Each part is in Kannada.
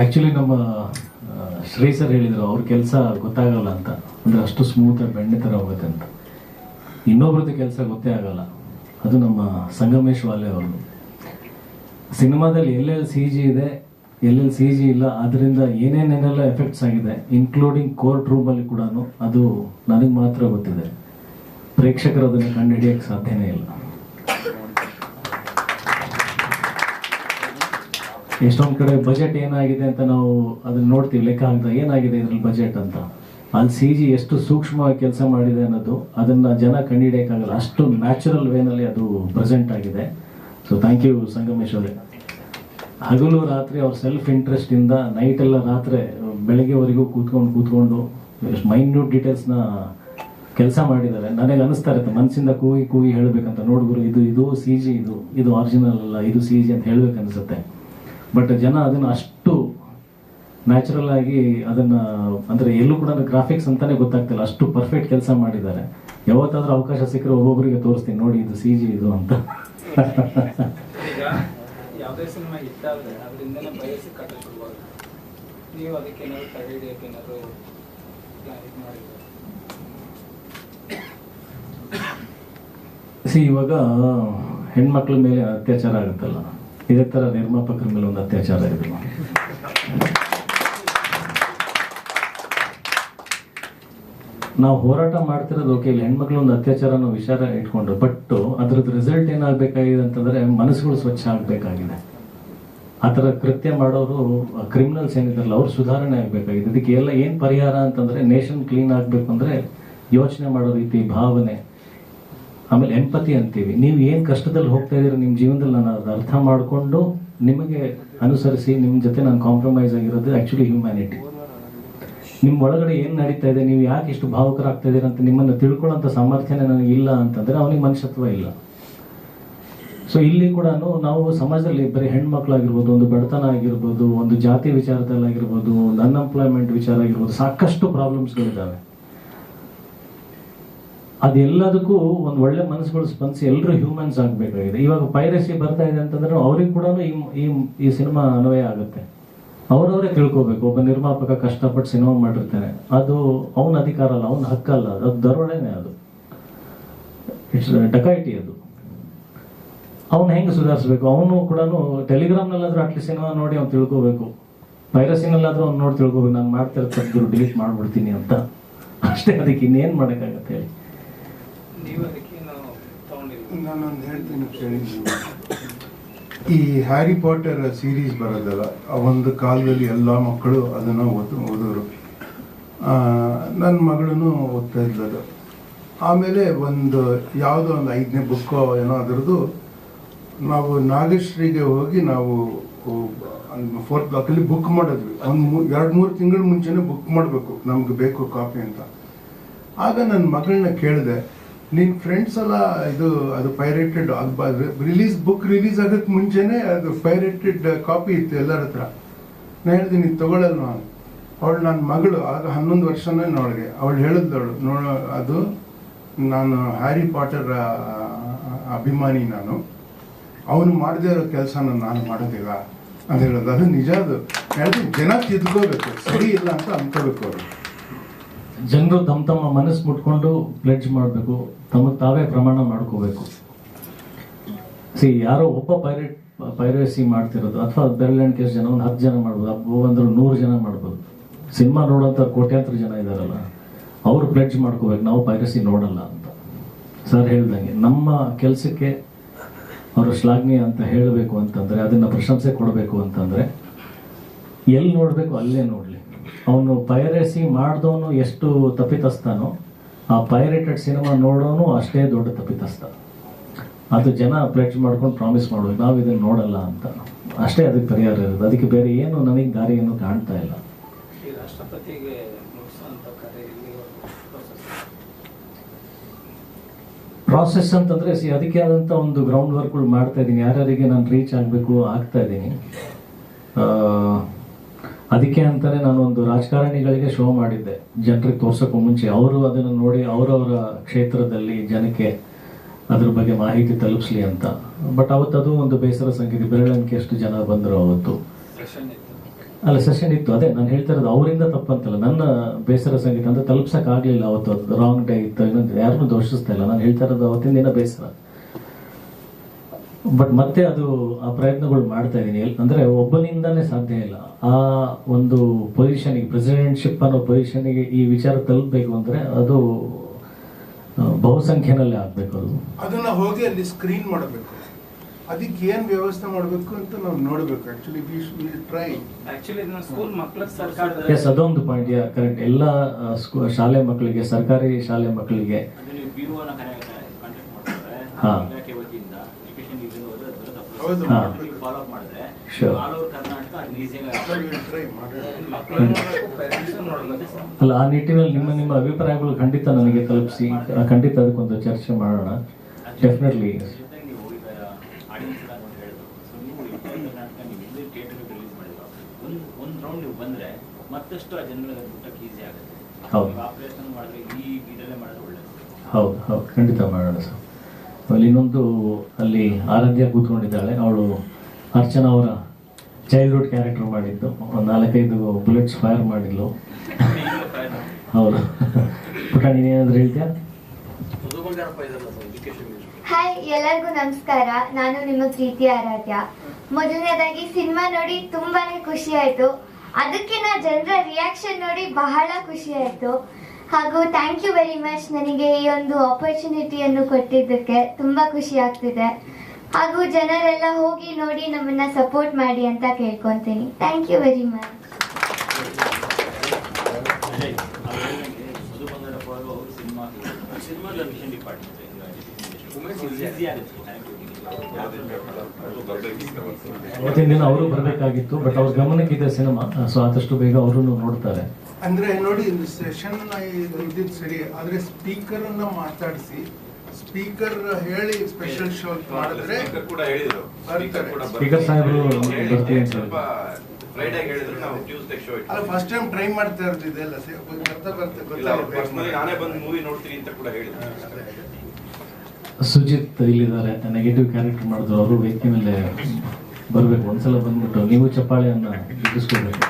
ಆ್ಯಕ್ಚುಲಿ ನಮ್ಮ ಶ್ರೀ ಸರ್ ಹೇಳಿದರು ಅವ್ರ ಕೆಲಸ ಗೊತ್ತಾಗಲ್ಲ ಅಂತ, ಅಂದರೆ ಅಷ್ಟು ಸ್ಮೂತಾಗಿ ಬೆಣ್ಣೆ ಥರ ಹೋಗುತ್ತೆ ಅಂತ. ಇನ್ನೊಬ್ರದ್ದು ಕೆಲಸ ಗೊತ್ತೇ ಆಗಲ್ಲ, ಅದು ನಮ್ಮ ಸಂಗಮೇಶ್ ವಾಲೆ ಅವ್ರದ್ದು. ಸಿನಿಮಾದಲ್ಲಿ ಎಲ್ಲೆಲ್ಲಿ ಸಿ ಜಿ ಇದೆ, ಎಲ್ಲೆಲ್ಲಿ ಸಿ ಜಿ ಇಲ್ಲ, ಅದರಿಂದ ಏನೇನೇನೆಲ್ಲ ಎಫೆಕ್ಟ್ಸ್ ಆಗಿದೆ, ಇನ್ಕ್ಲೂಡಿಂಗ್ ಕೋರ್ಟ್ ರೂಮಲ್ಲಿ ಕೂಡ, ಅದು ನನಗೆ ಮಾತ್ರ ಗೊತ್ತಿದೆ. ಪ್ರೇಕ್ಷಕರು ಅದನ್ನು ಕಂಡುಹಿಡಿಯೋಕ್ಕೆ ಸಾಧ್ಯನೇ ಇಲ್ಲ. ಎಷ್ಟೊಂದು ಕಡೆ ಬಜೆಟ್ ಏನಾಗಿದೆ ಅಂತ ನಾವು ಅದನ್ನ ನೋಡ್ತೀವಿ, ಲೆಕ್ಕ ಹಾಕ್ತಾ ಏನಾಗಿದೆ ಇದ್ರಲ್ಲಿ ಬಜೆಟ್ ಅಂತ. ಅಲ್ಲಿ ಸಿ ಜಿ ಎಷ್ಟು ಸೂಕ್ಷ್ಮವಾಗಿ ಕೆಲಸ ಮಾಡಿದೆ ಅನ್ನೋದು ಅದನ್ನು ಜನ ಕಂಡುಹಿಡಿಯೋಕ್ಕಾಗಲ್ಲ, ಅಷ್ಟು ನ್ಯಾಚುರಲ್ ವೇನಲ್ಲಿ ಅದು ಪ್ರೆಸೆಂಟ್ ಆಗಿದೆ. ಸೊ ಥ್ಯಾಂಕ್ ಯು ಸಂಗಮೇಶ್ ಅವರೇ. ಹಗಲು ರಾತ್ರಿ ಅವ್ರ ಸೆಲ್ಫ್ ಇಂಟ್ರೆಸ್ಟಿಂದ ನೈಟೆಲ್ಲ ರಾತ್ರಿ ಬೆಳಗ್ಗೆವರೆಗೂ ಕೂತ್ಕೊಂಡು ಎಷ್ಟು ಮೈನ್ಯೂಟ್ ಡೀಟೇಲ್ಸ್ನ ಕೆಲಸ ಮಾಡಿದ್ದಾರೆ. ನನಗೆ ಅನಿಸ್ತಾ ಇರುತ್ತೆ ಮನಸ್ಸಿಂದ ಕೂಗಿ ಹೇಳಬೇಕಂತ, ನೋಡ್ಗುರು ಇದು ಸಿ ಜಿ, ಇದು ಆರಿಜಿನಲ್ ಅಲ್ಲ, ಇದು ಸಿ ಜಿ ಅಂತ ಹೇಳ್ಬೇಕು ಅನಿಸುತ್ತೆ. ಬಟ್ ಜನ ಅದನ್ನು ಅಷ್ಟು ನ್ಯಾಚುರಲ್ ಆಗಿ ಅದನ್ನು, ಅಂದರೆ ಎಲ್ಲೂ ಕೂಡ ಗ್ರಾಫಿಕ್ಸ್ ಅಂತಾನೆ ಗೊತ್ತಾಗ್ತಿಲ್ಲ, ಅಷ್ಟು ಪರ್ಫೆಕ್ಟ್ ಕೆಲಸ ಮಾಡಿದ್ದಾರೆ. ಯಾವತ್ತಾದ್ರೂ ಅವಕಾಶ ಸಿಕ್ಕರೆ ಒಬ್ಬೊಬ್ಬರಿಗೆ ತೋರಿಸ್ತೀನಿ, ನೋಡಿ ಇದು ಸಿ ಜಿ ಇದು ಅಂತ. ಯಾವುದೇ ಸಿನಿಮಾ ಇಟ್ಟಾದ್ರೆ ಅದರಿಂದನೇ ಬಯಸಿ ಕಟ್ಟ ಶುರುವಾಗುತ್ತೆ. ನೀವು ಅದಕ್ಕೆ ಏನಾದ್ರು ತಡೆ ಹಿಡಿಯೋಕೆ ಏನಾದ್ರು ಪ್ಲಾನಿಂಗ್ ಮಾಡಿದ್ರೆ? ಇವಾಗ ಹೆಣ್ಮಕ್ಳ ಮೇಲೆ ಅತ್ಯಾಚಾರ ಆಗುತ್ತಲ್ಲ, ಇದೇ ಥರ ನಿರ್ಮಾಪಕರ ಮೇಲೆ ಒಂದು ಅತ್ಯಾಚಾರ ಇದೆ. ನಾವು ಹೋರಾಟ ಮಾಡ್ತಿರೋದು ಓಕೆ, ಇಲ್ಲಿ ಹೆಣ್ಮಕ್ಳು ಒಂದು ಅತ್ಯಾಚಾರನ ವಿಚಾರ ಇಟ್ಕೊಂಡು, ಬಟ್ ಅದ್ರದ್ದು ರಿಸಲ್ಟ್ ಏನಾಗಬೇಕಾಗಿದೆ ಅಂತಂದ್ರೆ ಮನಸ್ಸುಗಳು ಸ್ವಚ್ಛ ಆಗಬೇಕಾಗಿದೆ. ಆ ಥರ ಕೃತ್ಯ ಮಾಡೋರು ಕ್ರಿಮಿನಲ್ಸ್ ಏನಿದಾರಲ್ಲ ಅವ್ರು ಸುಧಾರಣೆ ಆಗಬೇಕಾಗಿದೆ. ಇದಕ್ಕೆ ಎಲ್ಲ ಏನು ಪರಿಹಾರ ಅಂತಂದ್ರೆ, ನೇಷನ್ ಕ್ಲೀನ್ ಆಗಬೇಕು ಅಂದರೆ ಯೋಚನೆ ಮಾಡೋ ರೀತಿ, ಭಾವನೆ, ಆಮೇಲೆ ಎಂಪತಿ ಅಂತೀವಿ. ನೀವು ಏನು ಕಷ್ಟದಲ್ಲಿ ಹೋಗ್ತಾ ಇದ್ದೀರ ನಿಮ್ಮ ಜೀವನದಲ್ಲಿ, ನಾನು ಅದು ಅರ್ಥ ಮಾಡಿಕೊಂಡು ನಿಮಗೆ ಅನುಸರಿಸಿ ನಿಮ್ಮ ಜೊತೆ ನಾನು ಕಾಂಪ್ರಮೈಸ್ ಆಗಿರೋದು ಆ್ಯಕ್ಚುಲಿ ಹ್ಯೂಮ್ಯಾನಿಟಿ. ನಿಮ್ಮ ಒಳಗಡೆ ಏನು ನಡೀತಾ ಇದೆ, ನೀವು ಯಾಕೆ ಇಷ್ಟು ಭಾವುಕರಾಗ್ತಾ ಇದ್ದೀರ ಅಂತ ನಿಮ್ಮನ್ನು ತಿಳ್ಕೊಳ್ಳೋಂಥ ಸಾಮರ್ಥ್ಯನೇ ನನಗೆ ಇಲ್ಲ ಅಂತಂದರೆ ಅವನಿಗೆ ಮನುಷ್ಯತ್ವ ಇಲ್ಲ. ಸೊ ಇಲ್ಲಿ ಕೂಡ ನಾವು ಸಮಾಜದಲ್ಲಿ ಬರೀ ಹೆಣ್ಮಕ್ಳಾಗಿರ್ಬೋದು, ಒಂದು ಬಡತನ ಆಗಿರ್ಬೋದು, ಒಂದು ಜಾತಿ ವಿಚಾರದಲ್ಲಾಗಿರ್ಬೋದು, ಒಂದು ಅನ್ಎಂಪ್ಲಾಯ್ಮೆಂಟ್ ವಿಚಾರ ಆಗಿರ್ಬೋದು, ಸಾಕಷ್ಟು ಪ್ರಾಬ್ಲಮ್ಸ್ಗಳಿದ್ದಾವೆ. ಅದೆಲ್ಲದಕ್ಕೂ ಒಂದು ಒಳ್ಳೆ ಮನಸ್ಸುಗಳು ಸ್ಪಂದಿಸಿ ಎಲ್ಲರೂ ಹ್ಯೂಮನ್ಸ್ ಆಗಬೇಕಾಗಿದೆ. ಇವಾಗ ಪೈರಸಿ ಬರ್ತಾ ಇದೆ ಅಂತಂದ್ರೆ ಅವ್ರಿಗೆ ಕೂಡ ಈ ಸಿನಿಮಾ ಅನ್ವಯ ಆಗುತ್ತೆ. ಅವರವರೇ ತಿಳ್ಕೋಬೇಕು, ಒಬ್ಬ ನಿರ್ಮಾಪಕ ಕಷ್ಟಪಟ್ಟು ಸಿನಿಮಾ ಮಾಡಿರ್ತಾನೆ, ಅದು ಅವನ ಅಧಿಕಾರ ಅಲ್ಲ, ಅವನ ಹಕ್ಕಲ್ಲ, ಅದು ದರೋಡೆನೇ, ಅದು ಇಟ್ಸ್ ಡಕಾಯಿಟಿ. ಅದು ಅವನು ಹೆಂಗೆ ಸುಧಾರಿಸ್ಬೇಕು, ಅವನು ಕೂಡ ಟೆಲಿಗ್ರಾಮ್ನಲ್ಲಾದ್ರೂ ಅಟ್ಲೀಸ್ಟ್ ಸಿನಿಮಾ ನೋಡಿ ಅವ್ನು ತಿಳ್ಕೋಬೇಕು, ಪೈರಸಿನಲ್ಲಾದ್ರೂ ಅವ್ನು ನೋಡಿ ತಿಳ್ಕೋಬೇಕು, ನಾನು ಮಾಡ್ತಿರೋ ತಪ್ಪು ಡಿಲೀಟ್ ಮಾಡ್ಬಿಡ್ತೀನಿ ಅಂತ ಅಷ್ಟೇ. ಅದಕ್ಕೆ ಇನ್ನೇನು ಮಾಡೋಕ್ಕಾಗತ್ತೆ ಹೇಳಿ. ನಾನೊಂದು ಹೇಳ್ತೀನಿ ಕೇಳಿ. ಈ ಹ್ಯಾರಿ ಪಾಟರ್ ಸೀರೀಸ್ ಬರೋದಲ್ಲ, ಒಂದು ಕಾಲದಲ್ಲಿ ಎಲ್ಲ ಮಕ್ಕಳು ಅದನ್ನು ಓದೋರು. ನನ್ನ ಮಗಳೂ ಓದ್ತಾ ಇದ್ದದು. ಆಮೇಲೆ ಯಾವುದೋ ಒಂದು 5ನೇ ಬುಕ್ ಏನೋ ಅದರದ್ದು ನಾವು ನಾಗಶ್ರೀಗೆ ಹೋಗಿ ನಾವು 4th ಬ್ಲಾಕಲ್ಲಿ ಬುಕ್ ಮಾಡಿದ್ವಿ. ಒಂದು 2-3 ತಿಂಗಳ ಮುಂಚೆನೇ ಬುಕ್ ಮಾಡಬೇಕು, ನಮ್ಗೆ ಬೇಕು ಕಾಪಿ ಅಂತ. ಆಗ ನನ್ನ ಮಗಳನ್ನ ಕೇಳಿದೆ, ನಿನ್ನ ಫ್ರೆಂಡ್ಸ್ ಎಲ್ಲ ಅದು ಪೈರೇಟೆಡ್ ಬುಕ್ ರಿಲೀಸ್ ಆಗೋಕ್ಕೆ ಮುಂಚೆನೇ ಅದು ಪೈರೇಟೆಡ್ ಕಾಪಿ ಇತ್ತು ಎಲ್ಲರ ಹತ್ರ. ನಾನು ಹೇಳಿದೆ, ನೀನು ತಗೊಳ್ಳಲ್ಲ. ಅವಳು ನನ್ನ ಮಗಳು, ಆಗ 11 ವರ್ಷನೇ ಅವಳಿಗೆ. ಅವಳು ಹೇಳಿದ್ದವಳು, ಅದು ನಾನು ಹ್ಯಾರಿ ಪಾಟರ್ ಅಭಿಮಾನಿ, ನಾನು ಅವನು ಮಾಡದೇ ಇರೋ ಕೆಲಸನ ನಾನು ಮಾಡೋದಿಲ್ಲ ಅಂತ ಹೇಳೋದು. ಅದು ನಿಜ. ಅದು ಹೇಳ್ತೀನಿ, ಜನ ತಿದ್ಕೋಬೇಕು, ಸರಿ ಇಲ್ಲ ಅಂತ ಅನ್ಕೋಬೇಕು. ಅವರು ಜನರು ತಮ್ಮ ಮನಸ್ಸು ಮುಟ್ಕೊಂಡು ಪ್ಲೆಡ್ಜ್ ಮಾಡಬೇಕು, ತಮಗೆ ತಾವೇ ಪ್ರಮಾಣ ಮಾಡ್ಕೋಬೇಕು. ಯಾರೋ ಒಬ್ಬ ಪೈರಸಿ ಮಾಡ್ತಿರೋದು, ಅಥವಾ ಬೆರಳೆಣಿಕೆ ಜನ, ಒಂದು 10 ಜನ ಮಾಡ್ಬೋದು, ಒಂದು 100 ಜನ ಮಾಡ್ಬೋದು. ಸಿನಿಮಾ ನೋಡೋಂಥ ಕೋಟ್ಯಾಂತರ ಜನ ಇದ್ದಾರಲ್ಲ, ಅವರು ಪ್ಲೆಡ್ಜ್ ಮಾಡ್ಕೋಬೇಕು, ನಾವು ಪೈರಸಿ ನೋಡಲ್ಲ ಅಂತ. ಸರ್ ಹೇಳ್ದಂಗೆ ನಮ್ಮ ಕೆಲಸಕ್ಕೆ ಅವರು ಶ್ಲಾಘನೀಯ ಅಂತ ಹೇಳಬೇಕು ಅಂತಂದರೆ, ಅದನ್ನು ಪ್ರಶಂಸೆ ಕೊಡಬೇಕು ಅಂತಂದರೆ ಎಲ್ಲಿ ನೋಡಬೇಕು ಅಲ್ಲೇ ನೋಡಲಿ. ಅವನು ಪೈರಸಿ ಮಾಡಿದವನು ಎಷ್ಟು ತಪ್ಪಿತಸ್ಥಾನೋ, ಆ ಪೈರೇಟೆಡ್ ಸಿನಿಮಾ ನೋಡೋನು ಅಷ್ಟೇ ದೊಡ್ಡ ತಪ್ಪಿತಸ್ಥ. ಅದು ಜನ ಪ್ಲೆಡ್ಜ್ ಮಾಡ್ಕೊಂಡು ಪ್ರಾಮಿಸ್ ಮಾಡ್ಬೇಕು, ನಾವು ಇದನ್ನು ನೋಡಲ್ಲ ಅಂತ. ಅಷ್ಟೇ ಅದಕ್ಕೆ ಪರಿಹಾರ ಇರೋದು. ಅದಕ್ಕೆ ಬೇರೆ ಏನು ನನಗೆ ದಾರಿ ಏನು ಕಾಣ್ತಾ ಇಲ್ಲ. ಪ್ರಾಸೆಸ್ ಅಂತಂದರೆ ಅದಕ್ಕೆ ಆದಂಥ ಒಂದು ಗ್ರೌಂಡ್ ವರ್ಕ್ಗಳು ಮಾಡ್ತಾ ಇದ್ದೀನಿ. ಯಾರ್ಯಾರಿಗೆ ನಾನು ರೀಚ್ ಆಗಬೇಕು ಆಗ್ತಾ ಇದ್ದೀನಿ. ಅದಕ್ಕೆ ಅಂತಾನೆ ನಾನು ಒಂದು ರಾಜಕಾರಣಿಗಳಿಗೆ ಶೋ ಮಾಡಿದ್ದೆ, ಜನರಿಗೆ ತೋರ್ಸೋಕ್ಕೂ ಮುಂಚೆ. ಅವರು ಅದನ್ನು ನೋಡಿ ಅವರವರ ಕ್ಷೇತ್ರದಲ್ಲಿ ಜನಕ್ಕೆ ಅದ್ರ ಬಗ್ಗೆ ಮಾಹಿತಿ ತಲುಪಿಸ್ಲಿ ಅಂತ. ಬಟ್ ಅವತ್ತು ಅದು ಒಂದು ಬೇಸರ ಸಂಗತಿ, ಬೆರಳೆಣಿಕೆಯಷ್ಟು ಜನ ಬಂದರು ಅವತ್ತು. ಅಲ್ಲ ಸೆಷನ್ ಇತ್ತು, ಅದೇ ನಾನು ಹೇಳ್ತಾ ಇರೋದು ಅವರಿಂದ ತಪ್ಪಂತಲ್ಲ, ನನ್ನ ಬೇಸರ ಸಂಗೀತ ಅಂತ ತಲುಪ್ಸಕ್ ಆಗ್ಲಿಲ್ಲ ಅವತ್ತು, ಅದು ರಾಂಗ್ ಡೇ ಇತ್ತು, ಇನ್ನೊಂದು ಯಾರನ್ನೂ ದೋಷಿಸ್ತಾ ಇಲ್ಲ, ನಾನು ಹೇಳ್ತಾ ಇರೋದು ಅವತ್ತಿನ ದಿನ ಬೇಸರ. ಬಟ್ ಮತ್ತೆ ಅದು ಆ ಪ್ರಯತ್ನಗಳು ಮಾಡ್ತಾ ಇದ್ದೀನಿ. ಅಂದ್ರೆ ಒಬ್ಬನಿಂದಾನೇ ಸಾಧ್ಯ ಇಲ್ಲ. ಆ ಒಂದು ಪೊಸಿಷನ್ಗೆ, ಪ್ರೆಸಿಡೆಂಟ್ಶಿಪ್ ಅನ್ನೋ ಪೊಸಿಷನ್ಗೆ ಈ ವಿಚಾರ ತಲುಪಬೇಕು ಅಂದ್ರೆ ಅದು ಬಹುಸಂಖ್ಯೆನಲ್ಲೇ ಆಗ್ಬೇಕು. ಅದನ್ನ ಹೋಗಿ ಅಲ್ಲಿ ಸ್ಕ್ರೀನ್ ಮಾಡಬೇಕು, ಅದಕ್ಕೆ ಏನ್ ವ್ಯವಸ್ಥೆ ಮಾಡಬೇಕು ಅಂತ ನಾವು ನೋಡ್ಬೇಕು. ಆಕ್ಚುಲಿ ಟ್ರೈ ಸ್ಕೂಲ್ ಮಕ್ಕಳ ಸರ್ಕಾರ ಎಸ್, ಅದೊಂದು ಪಾಯಿಂಟ್ ಕರೆಕ್ಟ್. ಎಲ್ಲ ಶಾಲೆ ಮಕ್ಕಳಿಗೆ, ಸರ್ಕಾರಿ ಶಾಲೆ ಮಕ್ಕಳಿಗೆ ಹಾ ಅಲ್ಲ, ಆ ನಿಟ್ಟಿನಲ್ಲಿ ನಿಮ್ಮ ಅಭಿಪ್ರಾಯಗಳು ಖಂಡಿತ ನನಗೆ ತಲುಪಿಸಿ, ಖಂಡಿತ ಅದಕ್ಕೊಂದು ಚರ್ಚೆ ಮಾಡೋಣ. ಡೆಫಿನೆಟ್ಲಿ ಹೌದು ಹೌದು, ಖಂಡಿತ ಮಾಡೋಣ ಸರ್. ಅಲ್ಲಿ ಇನ್ನೊಂದು, ಅಲ್ಲಿ ಆರಾಧ್ಯ ಕೂತ್ಕೊಂಡಿದ್ದಾಳೆ, ಅವಳು ಅರ್ಚನಾ ಅವರ ಚೈಲ್ಡ್ಹುಡ್ ಕ್ಯಾರೆಕ್ಟರ್ ಮಾಡಿದ್ದು, ಒಂದು 4-5 ಬುಲೆಟ್ಸ್ ಫೈರ್ ಮಾಡಿದ್ಲು. ಹೌದು ಪುಟ, ನೀನೇನಾದ್ರೂ ಹೇಳ್ತೀಯಾ? ಹಾಯ್, ಎಲ್ಲರಿಗೂ ನಮಸ್ಕಾರ. ನಾನು ನಿಮ್ಮ ಪ್ರೀತಿ ಆರಾಧ್ಯ. ಮೊದಲನೇದಾಗಿ ಸಿನಿಮಾ ನೋಡಿ ತುಂಬಾನೇ ಖುಷಿ ಆಯ್ತು. ಅದಕ್ಕಿಂತ ಜನರ ರಿಯಾಕ್ಷನ್ ನೋಡಿ ಬಹಳ ಖುಷಿ ಆಯ್ತು. ಹಾಗೂ ಥ್ಯಾಂಕ್ ಯು ವೆರಿ ಮಚ್, ನನಗೆ ಈ ಒಂದು ಆಪರ್ಚುನಿಟಿಯನ್ನು ಕೊಟ್ಟಿದ್ದಕ್ಕೆ ತುಂಬಾ ಖುಷಿ ಆಗ್ತಿದೆ. ಹಾಗೂ ಜನರೆಲ್ಲ ಹೋಗಿ ನೋಡಿ ನಮ್ಮನ್ನ ಸಪೋರ್ಟ್ ಮಾಡಿ ಅಂತ ಕೇಳ್ಕೊಂತೀನಿ. Thank you very much. ಅವತ್ತಿನ ದಿನ ಅವರು ಬರಬೇಕಾಗಿತ್ತು, ಬಟ್ ಅವ್ರ ಗಮನಕ್ಕಿದೆ ಸಿನಿಮಾ, ಸೊ ಆದಷ್ಟು ಬೇಗ ಅವರು ನೋಡ್ತಾರೆ. ಅಂದ್ರೆ ನೋಡಿ, ಸೆಷನ್ ಇದ್ದಿದ್ದು ಸರಿ, ಆದ್ರೆ ಸ್ಪೀಕರ್ ಅನ್ನ ಮಾತಾಡಿಸಿ, ಸ್ಪೀಕರ್ ಹೇಳಿ ಸ್ಪೆಷಲ್ ಶೋ ಮಾಡಿದ್ರೆ ಕೂಡ ಹೇಳಿದ್ರು, ಸ್ಪೀಕರ್ ಸಾಹೇಬರು ಬರ್ತೀವಿ ಅಂತ ಫ್ರೈಡೆ ಹೇಳಿದ್ರು, ನಾವು ಟ್ಯೂಸ್ಡೇ ಶೋ ಇಟ್ಟು. ಅಲ್ಲ, ಫಸ್ಟ್ ಟೈಮ್ ಟ್ರೈ ಮಾಡ್ತಾ ಇರ್ತಿದೆ ಅಲ್ಲ, ಪರ್ಸನಲಿ ನಾನೇ ಬಂದು ಮೂವಿ ನೋಡ್ತೀನಿ ಅಂತ ಕೂಡ ಹೇಳಿದ್ರು. ಸುಜಿತ್ ಇಲ್ಲಿದ್ದಾರೆ, ನೆಗೆಟಿವ್ ಕ್ಯಾರೆಕ್ಟರ್ ಮಾಡಿದ್ರು, ಅವರು ವೇದಿಕೆ ಮೇಲೆ ಬರಬೇಕು. ಒಂದ್ಸಲ ಬಂದ್ಬಿಟ್ಟು ನೀವು ಚಪ್ಪಾಳೆಯನ್ನ ಇಟ್ಟಿಸ್ಕೊಳ್ಬೇಕು.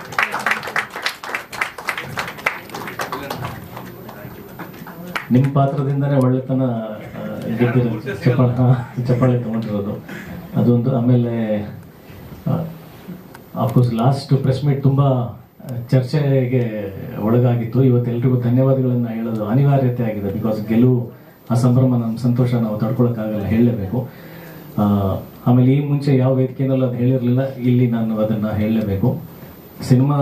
ನಿಮ್ಮ ಪಾತ್ರದಿಂದನೇ ಒಳ್ಳೆತನ ಗೆದ್ದಿರೋದು, ಚಪ್ಪಾಳೆ ತಗೊಂಡಿರೋದು ಅದೊಂದು. ಆಮೇಲೆ ಅಫ್ಕೋರ್ಸ್ ಲಾಸ್ಟ್ ಪ್ರೆಸ್ ಮೀಟ್ ತುಂಬಾ ಚರ್ಚೆಗೆ ಒಳಗಾಗಿತ್ತು. ಇವತ್ತೆಲ್ರಿಗೂ ಧನ್ಯವಾದಗಳನ್ನು ಹೇಳೋದು ಅನಿವಾರ್ಯತೆ ಆಗಿದೆ. ಬಿಕಾಸ್ ಗೆಲುವು, ಆ ಸಂಭ್ರಮ, ನಮ್ಮ ಸಂತೋಷ ನಾವು ತಡ್ಕೊಳಕ್ಕಾಗಲ್ಲ, ಹೇಳಲೇಬೇಕು. ಆಮೇಲೆ ಈ ಮುಂಚೆ ಯಾವ ವೇದಿಕೆಯಲ್ಲೂ ಅದು ಹೇಳಿರಲಿಲ್ಲ, ಇಲ್ಲಿ ನಾನು ಅದನ್ನು ಹೇಳಲೇಬೇಕು. ಸಿನಿಮಾ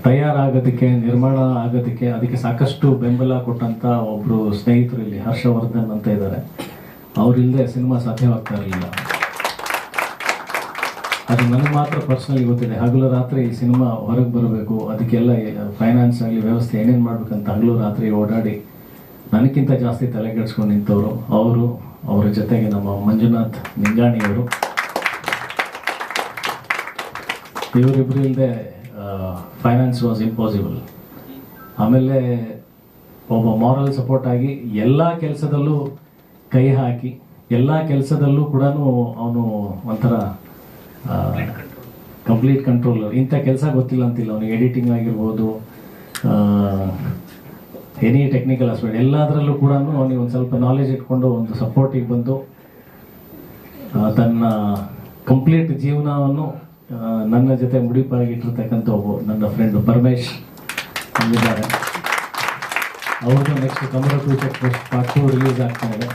ತಯಾರಾಗೋದಕ್ಕೆ, ನಿರ್ಮಾಣ ಆಗೋದಕ್ಕೆ, ಅದಕ್ಕೆ ಸಾಕಷ್ಟು ಬೆಂಬಲ ಕೊಟ್ಟಂತ ಒಬ್ರು ಸ್ನೇಹಿತರು ಇಲ್ಲಿ ಹರ್ಷವರ್ಧನ್ ಅಂತ ಇದ್ದಾರೆ. ಅವರಿಲ್ಲದೆ ಸಿನಿಮಾ ಸಾಧ್ಯವಾಗ್ತಾ ಇರಲಿಲ್ಲ. ಅದು ನನಗೆ ಮಾತ್ರ ಪರ್ಸನಲಿ ಗೊತ್ತಿದೆ. ಹಗಲು ರಾತ್ರಿ ಈ ಸಿನಿಮಾ ಹೊರಗೆ ಬರಬೇಕು, ಅದಕ್ಕೆಲ್ಲ ಫೈನಾನ್ಸ್ ಆಗಲಿ, ವ್ಯವಸ್ಥೆ ಏನೇನು ಮಾಡ್ಬೇಕಂತ ಹಗಲು ರಾತ್ರಿ ಓಡಾಡಿ ನನಗಿಂತ ಜಾಸ್ತಿ ತಲೆಗೆಡ್ಸ್ಕೊಂಡು ನಿಂತವರು ಅವರು. ಅವರ ಜೊತೆಗೆ ನಮ್ಮ ಮಂಜುನಾಥ್ ನಿಂಗಾಣಿಯವರು, ಇವರಿಬ್ಬರು ಇಲ್ಲದೆ ಫೈನಾನ್ಸ್ ವಾಸ್ ಇಂಪಾಸಿಬಲ್. ಆಮೇಲೆ ಒಬ್ಬ ಮಾರಲ್ ಸಪೋರ್ಟ್ ಆಗಿ ಎಲ್ಲ ಕೆಲಸದಲ್ಲೂ ಕೈ ಹಾಕಿ, ಎಲ್ಲ ಕೆಲಸದಲ್ಲೂ ಕೂಡ ಅವನು ಒಂಥರ ಕಂಪ್ಲೀಟ್ ಕಂಟ್ರೋಲರ್. ಇಂಥ ಕೆಲಸ ಗೊತ್ತಿಲ್ಲ ಅಂತಿಲ್ಲ ಅವನಿಗೆ. ಎಡಿಟಿಂಗ್ ಆಗಿರ್ಬೋದು, ಎನಿ ಟೆಕ್ನಿಕಲ್ ಆಸ್ಪೆಕ್ಟ್, ಎಲ್ಲದರಲ್ಲೂ ಕೂಡ ಅವನಿಗೆ ಒಂದು ಸ್ವಲ್ಪ ನಾಲೆಜ್ ಇಟ್ಕೊಂಡು ಒಂದು ಸಪೋರ್ಟಿಗೆ ಬಂದು ತನ್ನ ಕಂಪ್ಲೀಟ್ ಜೀವನವನ್ನು ನನ್ನ ಜೊತೆ ಮುಡಿಪಾಗಿಟ್ಟಿರ್ತಕ್ಕಂಥ ಒಬ್ಬ ನನ್ನ ಫ್ರೆಂಡ್ ಪರಮೇಶ್ ಅಂದಿದ್ದಾರೆ. ಅವ್ರದ್ದು ನೆಕ್ಸ್ಟ್ ಕಮಲ 2 ಚೆಕ್ ಪೋಸ್ಟ್ ಪಾರ್ಟ್ 2 ರಿಲೀಸ್ ಆಗ್ತಾ ಇದೆ.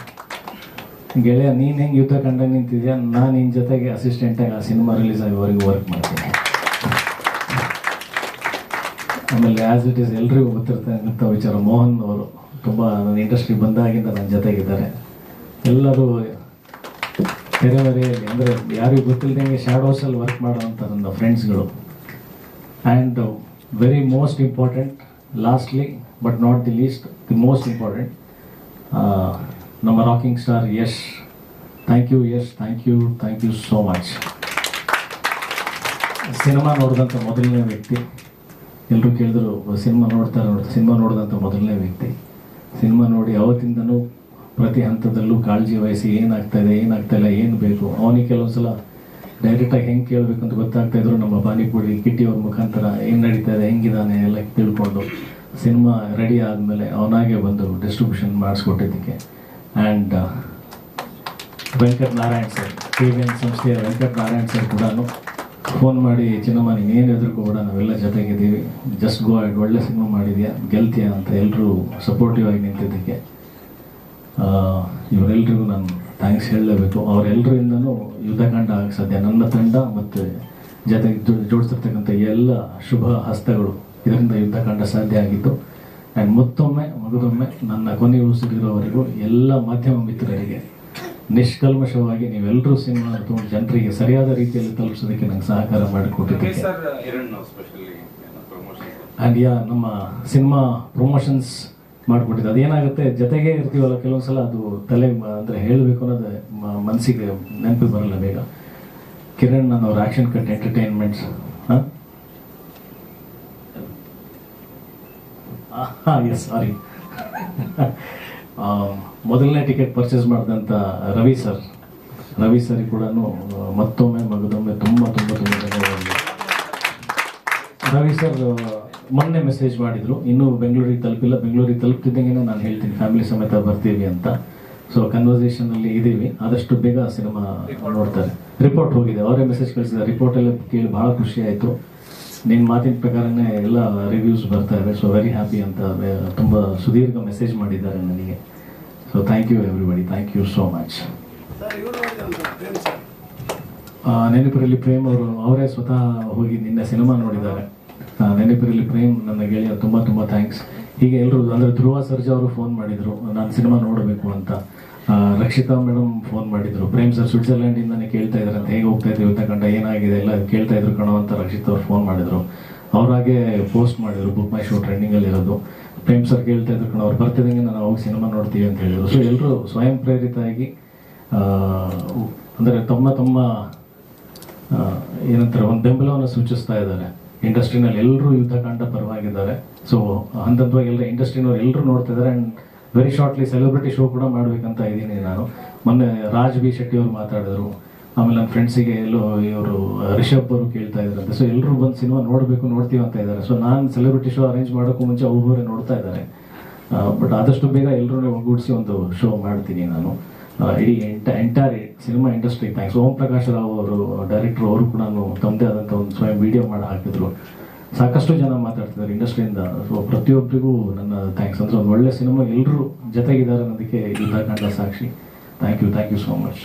ಗೆಳೆಯ, ನೀನು ಹೆಂಗೆ ಯುದ್ಧ ಕಂಡ ನಿಂತಿದ್ಯಾ, ನಾನು ನಿನ್ನ ಜೊತೆಗೆ ಅಸಿಸ್ಟೆಂಟಾಗಿ ಆ ಸಿನಿಮಾ ರಿಲೀಸ್ ಆಗೋವರೆಗೂ ವರ್ಕ್ ಮಾಡ್ತೀನಿ. ಆಮೇಲೆ ಆ್ಯಸ್ ಇಟ್ ಈಸ್ ಎಲ್ರಿಗೂ ಗೊತ್ತಿರ್ತಕ್ಕಂಥ ವಿಚಾರ, ಮೋಹನ್ ಅವರು ತುಂಬ ನನ್ನ ಇಂಡಸ್ಟ್ರಿ ಬಂದಾಗಿಂದ ನನ್ನ ಜೊತೆಗಿದ್ದಾರೆ. ಎಲ್ಲರೂ ತೆರೆಮರೆಯಲ್ಲಿ, ಅಂದರೆ ಯಾರಿಗೂ ಗೊತ್ತಿಲ್ಲದಂಗೆ ಶ್ಯಾಡೋಸಲ್ಲಿ ವರ್ಕ್ ಮಾಡೋವಂಥ ನನ್ನ ಫ್ರೆಂಡ್ಸ್ಗಳು. And very most important, lastly but not the least, the most important, ನಮ್ಮ rocking star Yash. Thank you Yash, thank you so much. Cinema ನೋಡಿದಂಥ ಮೊದಲನೇ ವ್ಯಕ್ತಿ, ಎಲ್ಲರೂ ಕೇಳಿದ್ರು ಸಿನಿಮಾ ಸಿನಿಮಾ ನೋಡಿದಂಥ ಮೊದಲನೇ ವ್ಯಕ್ತಿ. ಸಿನಿಮಾ ನೋಡಿ ಅವತ್ತಿಂದನೂ ಪ್ರತಿ ಹಂತದಲ್ಲೂ ಕಾಳಜಿ ವಹಿಸಿ ಏನಾಗ್ತಾ ಇಲ್ಲ, ಏನು ಬೇಕು. ಅವನಿಗೆ ಕೆಲವೊಂದ್ಸಲ ಡೈರೆಕ್ಟಾಗಿ ಹೆಂಗೆ ಕೇಳಬೇಕಂತ ಗೊತ್ತಾಗ್ತಾ ಇದ್ರು ನಮ್ಮ ಪಾನಿಪುರಿ ಕಿಟ್ಟಿ ಅವ್ರ ಮುಖಾಂತರ ಏನು ನಡೀತಾ ಇದೆ ಹೆಂಗಿದಾನೆ ಎಲ್ಲ ತಿಳ್ಕೊಂಡು ಸಿನಿಮಾ ರೆಡಿ ಆದಮೇಲೆ ಅವನಾಗೆ ಬಂದು ಡಿಸ್ಟ್ರಿಬ್ಯೂಷನ್ ಮಾಡಿಸ್ಕೊಟ್ಟಿದ್ದಕ್ಕೆ. And Venkat Narayan sir, KVN ಸಂಸ್ಥೆಯ ವೆಂಕಟ್ ನಾರಾಯಣ್ ಸರ್ ಕೂಡ ಫೋನ್ ಮಾಡಿ ಚಿನ್ನಮ್ಮ ನೀನು ಏನು ಎದುರ್ಕೋಬೇಡ, ನಾವೆಲ್ಲ ಜೊತೆಗಿದ್ದೀವಿ, ಜಸ್ಟ್ ಗೋ ಆ್ಯಡ್, ಒಳ್ಳೆ ಸಿನಿಮಾ ಮಾಡಿದ್ಯಾ, ಗೆಲ್ತೀಯ ಅಂತ ಎಲ್ಲರೂ ಸಪೋರ್ಟಿವ್ ಆಗಿ ನಿಂತಿದ್ದಕ್ಕೆ ಇವರೆಲ್ಲರಿಗೂ ನಾನು ಥ್ಯಾಂಕ್ಸ್ ಹೇಳಲೇಬೇಕು. ಅವರೆಲ್ಲರಿಂದನೂ ಯುದ್ಧಕಾಂಡ ಆಗಕ್ಕೆ ಸಾಧ್ಯ. ನನ್ನ ತಂಡ ಮತ್ತು ಜೊತೆಗೆ ಜೋಡಿಸಿರ್ತಕ್ಕಂಥ ಎಲ್ಲ ಶುಭ ಹಸ್ತಗಳು, ಇದರಿಂದ ಯುದ್ಧಕಾಂಡ ಸಾಧ್ಯ ಆಗಿತ್ತು. ಆ್ಯಂಡ್ ಮಗದೊಮ್ಮೆ ನನ್ನ ಕೊನೆಯ ಉಸಿರಿರೋವರೆಗೂ ಎಲ್ಲ ಮಾಧ್ಯಮ ಮಿತ್ರರಿಗೆ ನಿಷ್ಕಲ್ಮಶವಾಗಿ ನೀವೆಲ್ಲರೂ ಸಿನಿಮಾ ತುಂಬ ಜನರಿಗೆ ಸರಿಯಾದ ರೀತಿಯಲ್ಲಿ ತಲುಪಿಸೋದಕ್ಕೆ ನಂಗೆ ಸಹಕಾರ ಮಾಡಿಕೊಟ್ಟಿದ್ದಕ್ಕೆ. ಆ್ಯಂಡ್ ನಮ್ಮ ಸಿನಿಮಾ ಪ್ರಮೋಷನ್ಸ್ ಮಾಡಿಕೊಟ್ಟಿದ್ದು ಅದೇನಾಗುತ್ತೆ, ಜೊತೆಗೆ ಇರ್ತೀವಲ್ಲ ಕೆಲವೊಂದ್ಸಲ ಅದು ತಲೆ ಅಂದರೆ ಹೇಳಬೇಕು ಅನ್ನೋದು ಮನಸ್ಸಿಗೆ ನೆನಪಿಗೆ ಬರಲ್ಲ ಬೇಗ. ಕಿರಣ್ ಅವ್ರ ಆ್ಯಕ್ಷನ್ ಕಟ್ ಎಂಟರ್ಟೈನ್ಮೆಂಟ್ಸ್ ಎಸ್ ಸಾರಿ ಮೊದಲನೇ ಟಿಕೆಟ್ ಪರ್ಚೇಸ್ ಮಾಡಿದಂಥ ರವಿ ಸರ್ ಕೂಡ ಮತ್ತೊಮ್ಮೆ ಮಗದೊಮ್ಮೆ ತುಂಬ ಧನ್ಯವಾದಗಳು. ರವಿ ಸರ್ ಮೊನ್ನೆ ಮೆಸೇಜ್ ಮಾಡಿದ್ರು, ಇನ್ನೂ ಬೆಂಗಳೂರಿಗೆ ತಲುಪಿಲ್ಲ, ಬೆಂಗಳೂರಿಗೆ ತಲುಪ್ತಿದ್ದಂಗೆ ನಾನು ಹೇಳ್ತೀನಿ ಫ್ಯಾಮಿಲಿ ಸಮೇತ ಬರ್ತೀವಿ ಅಂತ. ಸೊ ಕನ್ವರ್ಸೇಷನಲ್ಲಿ ಇದ್ದೀವಿ, ಆದಷ್ಟು ಬೇಗ ಸಿನಿಮಾ ನೋಡ್ತಾರೆ. ರಿಪೋರ್ಟ್ ಹೋಗಿದೆ, ಅವರೇ ಮೆಸೇಜ್ ಕಳಿಸಿದ್ದಾರೆ. ರಿಪೋರ್ಟ್ ಎಲ್ಲ ಕೇಳಿ ಭಾಳ ಖುಷಿ ಆಯಿತು. ನಿನ್ನ ಮಾತಿನ ಪ್ರಕಾರನೇ ಎಲ್ಲ ರಿವ್ಯೂಸ್ ಬರ್ತಾ ಇದೆ. ಸೊ ವೆರಿ ಹ್ಯಾಪಿ ಅಂತ ತುಂಬ ಸುದೀರ್ಘ ಮೆಸೇಜ್ ಮಾಡಿದ್ದಾರೆ ನನಗೆ. So thank you everybody, thank you so much. ನೆನಪಿರಲಿ ಪ್ರೇಮ್ ಅವರೇ ಸ್ವತಃ ಹೋಗಿ ನಿನ್ನೆ ಸಿನಿಮಾ ನೋಡಿದ್ದಾರೆ. ನೆನಪಿರಲಿ ಪ್ರೇಮ್ ನನ್ನ ಗೆಳೆಯ, ತುಂಬ ಥ್ಯಾಂಕ್ಸ್. ಹೀಗೆ ಎಲ್ಲರೂ ಅಂದರೆ ಧ್ರುವ ಸರ್ಜಾ ಅವರು ಫೋನ್ ಮಾಡಿದರು ನಾನು ಸಿನಿಮಾ ನೋಡಬೇಕು ಅಂತ. ರಕ್ಷಿತಾ ಮೇಡಮ್ ಫೋನ್ ಮಾಡಿದ್ರು, ಪ್ರೇಮ್ ಸರ್ ಸ್ವಿಟ್ಜರ್ಲ್ಯಾಂಡಿಂದನೇ ಕೇಳ್ತಾ ಇದ್ದಾರೆ ಅಂತ, ಹೇಗೆ ಹೋಗ್ತಾ ಇದ್ದೀವಿ ತಗೊಂಡ ಏನಾಗಿದೆ ಎಲ್ಲ ಕೇಳ್ತಾ ಇದ್ರು ಕಣೋ ಅಂತ ರಕ್ಷಿತ್ ಅವ್ರು ಫೋನ್ ಮಾಡಿದ್ರು. ಅವರಾಗೆ ಪೋಸ್ಟ್ ಮಾಡಿದ್ರು ಬುಕ್ ಮೈ ಶೋ ಟ್ರೆಂಡಿಂಗಲ್ಲಿ ಇರೋದು. ಪ್ರೇಮ್ ಸರ್ ಕೇಳ್ತಾ ಇದ್ರು ಕಣೋ, ಅವ್ರು ಬರ್ತಿದ್ದಂಗೆ ನಾನು ಹೋಗಿ ಸಿನಿಮಾ ನೋಡ್ತೀವಿ ಅಂತ ಹೇಳಿದ್ರು. ಸೊ ಎಲ್ಲರೂ ಸ್ವಯಂ ಪ್ರೇರಿತಾಗಿ ಅಂದರೆ ತಮ್ಮ ಏನಂತಾರೆ ಒಂದು ಬೆಂಬಲವನ್ನು ಸೂಚಿಸ್ತಾ ಇದ್ದಾರೆ. ಇಂಡಸ್ಟ್ರಿನಲ್ಲಿ ಎಲ್ಲರೂ ಯುದ್ಧಕಾಂಡ ಪರವಾಗಿದ್ದಾರೆ. ಸೊ ಹಂತವಾಗಿ ಎಲ್ಲ ಇಂಡಸ್ಟ್ರಿನವ್ರು ಎಲ್ಲರೂ ನೋಡ್ತಾ ಇದ್ದಾರೆ. And very shortly celebrity show ಕೂಡ ಮಾಡಬೇಕಂತ ಇದ್ದೀನಿ ನಾನು. ಮೊನ್ನೆ ರಾಜ್ ಬಿ ಶೆಟ್ಟಿ ಅವರು ಮಾತಾಡಿದ್ರು, ಆಮೇಲೆ ನನ್ನ ಫ್ರೆಂಡ್ಸಿಗೆ ಎಲ್ಲೋ ಇವರು ರಿಷಬ್ ಅವರು ಕೇಳ್ತಾ ಇದ್ರಂತೆ. ಸೊ ಎಲ್ಲರೂ ಬಂದು ಸಿನಿಮಾ ನೋಡ್ತೀವಿ ಅಂತ ಇದ್ದಾರೆ. ಸೊ ನಾನು ಸೆಲೆಬ್ರಿಟಿ ಶೋ ಅರೇಂಜ್ ಮಾಡೋಕ್ಕೂ ಮುಂಚೆ ಒಬ್ಬೊಬ್ಬರೇ ನೋಡ್ತಾ ಇದ್ದಾರೆ. ಬಟ್ ಆದಷ್ಟು ಬೇಗ ಎಲ್ಲರೂ ಒಗ್ಗೂಡಿಸಿ ಒಂದು ಶೋ ಮಾಡ್ತೀನಿ ನಾನು. ಇಡೀ entire cinema industry thanks. Om Prakash Rao ಅವರು ಡೈರೆಕ್ಟರ್, ಅವರು ಕೂಡ ತಮ್ಮದೇ ಆದಂಥ ಒಂದು ಸ್ವಯಂ ವಿಡಿಯೋ ಮಾಡಿ ಹಾಕಿದ್ರು. ಸಾಕಷ್ಟು ಜನ ಮಾತಾಡ್ತಿದ್ದಾರೆ ಇಂಡಸ್ಟ್ರಿಯಿಂದ. ಸೊ ಪ್ರತಿಯೊಬ್ಬರಿಗೂ ನನ್ನ ಥ್ಯಾಂಕ್ಸ್. ಅಂದರೆ ಒಂದು ಒಳ್ಳೆ ಸಿನಿಮಾ ಎಲ್ಲರೂ ಜೊತೆಗಿದ್ದಾರೆ ಅನ್ನೋದಕ್ಕೆ ಯುದ್ಧಕಾಂಡ ಸಾಕ್ಷಿ. Thank you so much.